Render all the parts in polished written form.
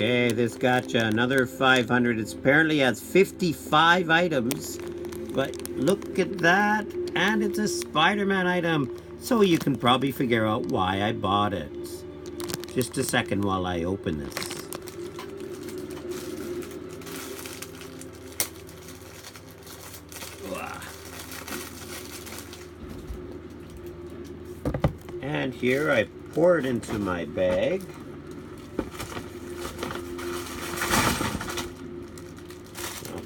Okay, this gotcha. Another 500. It apparently has 55 items. But look at that. And it's a Spider-Man item. So you can probably figure out why I bought it. Just a second while I open this. And here I pour it into my bag.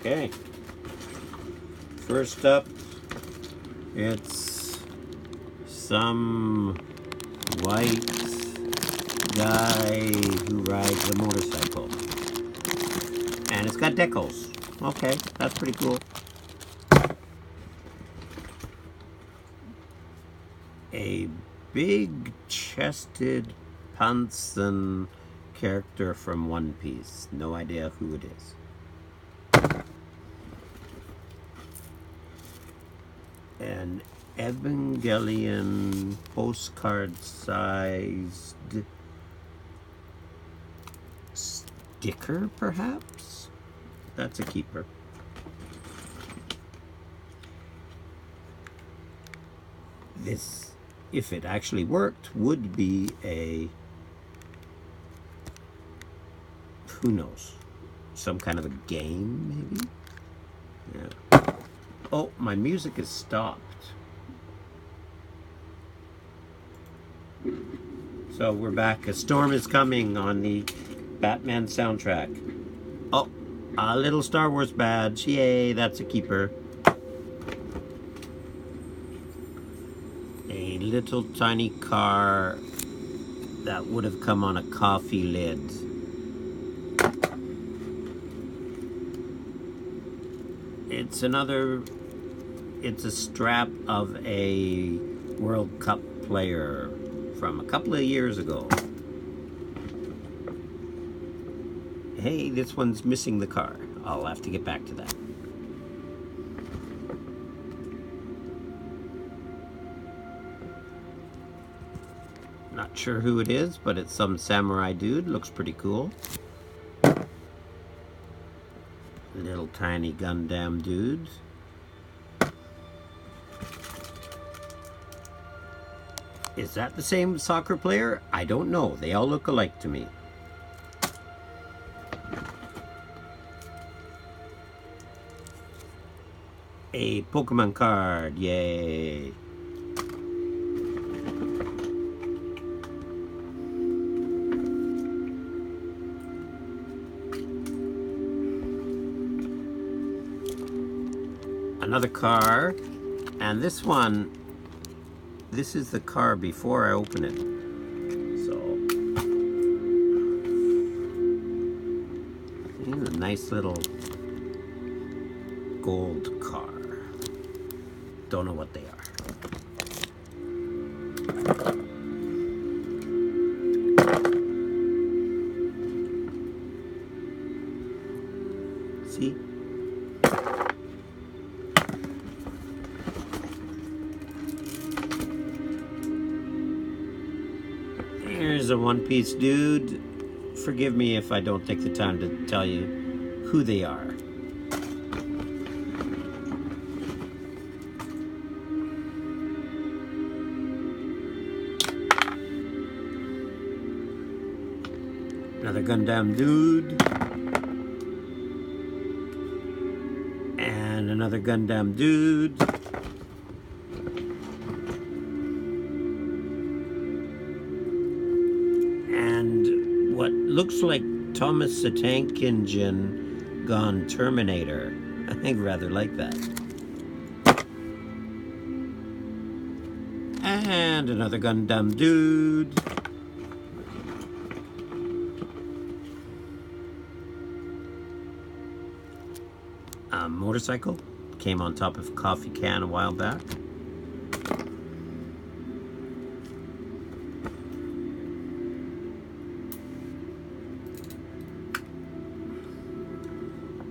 Okay. First up, it's some white guy who rides a motorcycle. And it's got decals. Okay, that's pretty cool. A big-chested Panson character from One Piece. No idea who it is. An Evangelion postcard-sized sticker, perhaps? That's a keeper. This, if it actually worked, would be a, who knows, some kind of a game, maybe? Yeah. Oh, my music is stopped. So we're back. A storm is coming on the Batman soundtrack. Oh, a little Star Wars badge. Yay, that's a keeper. A little tiny car that would have come on a coffee lid. It's a strap of a World Cup player from a couple of years ago. Hey, this one's missing the car. I'll have to get back to that. Not sure who it is, but it's some samurai dude. Looks pretty cool. Little tiny Gundam dude. Is that the same soccer player? I don't know. They all look alike to me. A Pokemon card. Yay. Another car, and this one, this is the car before I open it. So, it's a nice little gold car. Don't know what they are. See? Here's a One Piece dude. Forgive me if I don't take the time to tell you who they are. Another Gundam dude. And another Gundam dude. What looks like Thomas the Tank Engine gone Terminator. I rather like that. And another Gundam dude. A motorcycle. Came on top of a coffee can a while back.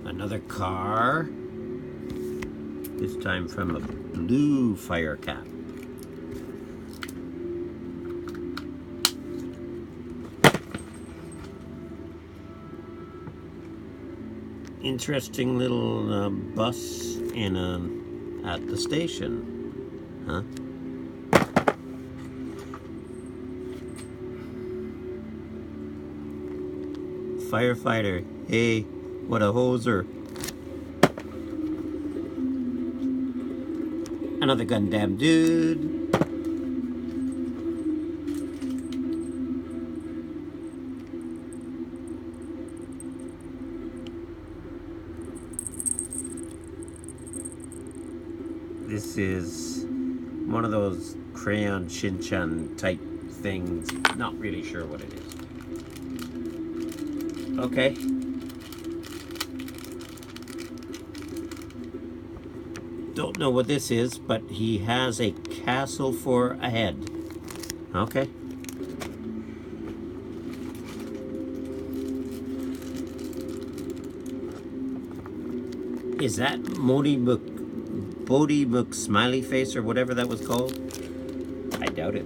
Another car, this time from a blue fire cap. Interesting little bus in at the station, huh? Firefighter, hey, what a hoser. Another Gundam dude. This is one of those crayon Shinchan type things. Not really sure what it is. Okay. Don't know what this is, but he has a castle for a head. Okay. Is that Bodie Book Smiley Face or whatever that was called? I doubt it.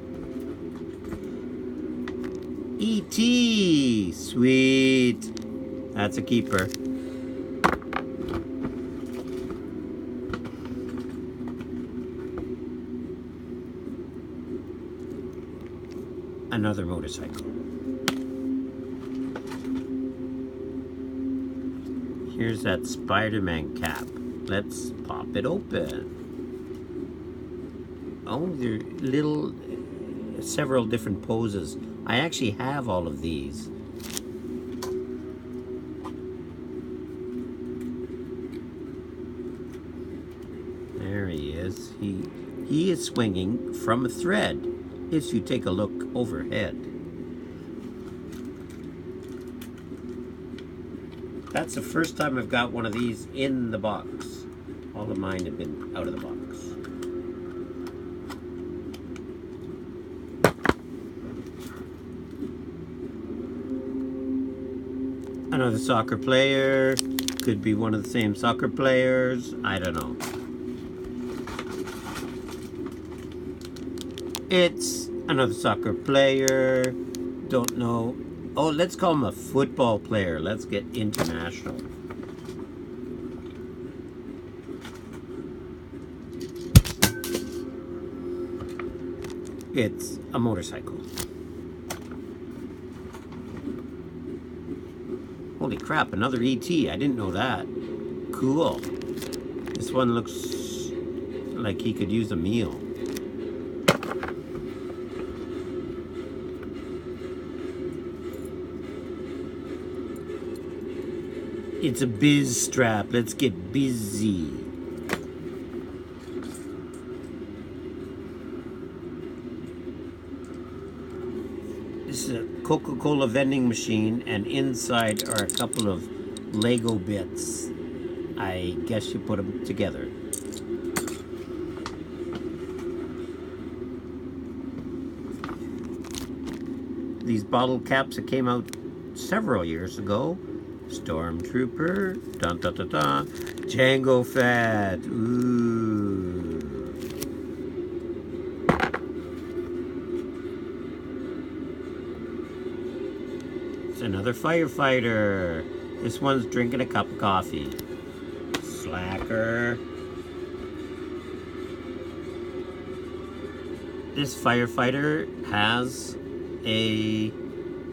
E.T. Sweet. That's a keeper. Another motorcycle. Here's that Spider-Man cap. Let's pop it open. Oh, there are several different poses. I actually have all of these. There he is. He is swinging from a thread if you take a look overhead. That's the first time I've got one of these in the box. All of mine have been out of the box. Another soccer player. Could be one of the same soccer players. I don't know. It's another soccer player. Don't know. Oh, let's call him a football player. Let's get international. It's a motorcycle. Holy crap, another E.T. I didn't know that. Cool. This one looks like he could use a meal. It's a biz strap. Let's get busy. This is a Coca-Cola vending machine, and inside are a couple of Lego bits. I guess you put them together. These bottle caps that came out several years ago. Stormtrooper, dun dun dun dun, Django Fett, ooh. It's another firefighter. This one's drinking a cup of coffee. Slacker. This firefighter has a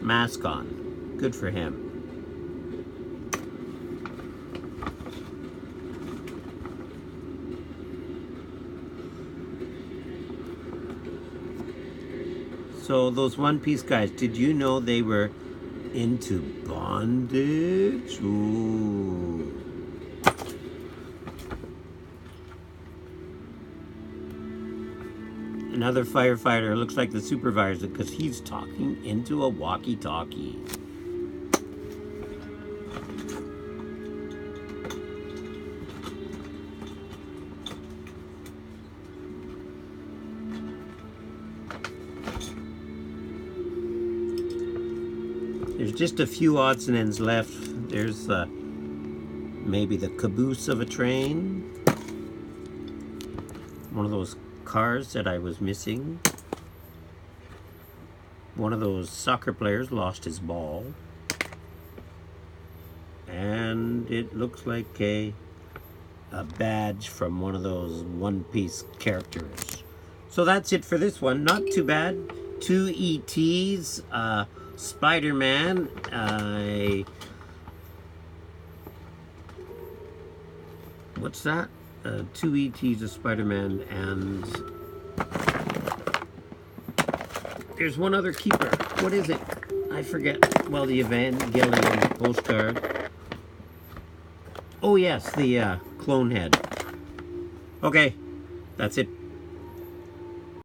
mask on. Good for him. So those One Piece guys, did you know they were into bondage? Ooh. Another firefighter, looks like the supervisor, because he's talking into a walkie-talkie. There's just a few odds and ends left. There's maybe the caboose of a train. One of those cars that I was missing. One of those soccer players lost his ball. And and it looks like a badge from one of those One Piece characters. So that's it for this one. Not too bad. 2 ETs, Spider-Man, what's that? 2 ETs, a Spider-Man, and there's one other keeper. What is it? I forget. Well, the Evangelion postcard. Oh yes, the clone head. Okay, that's it.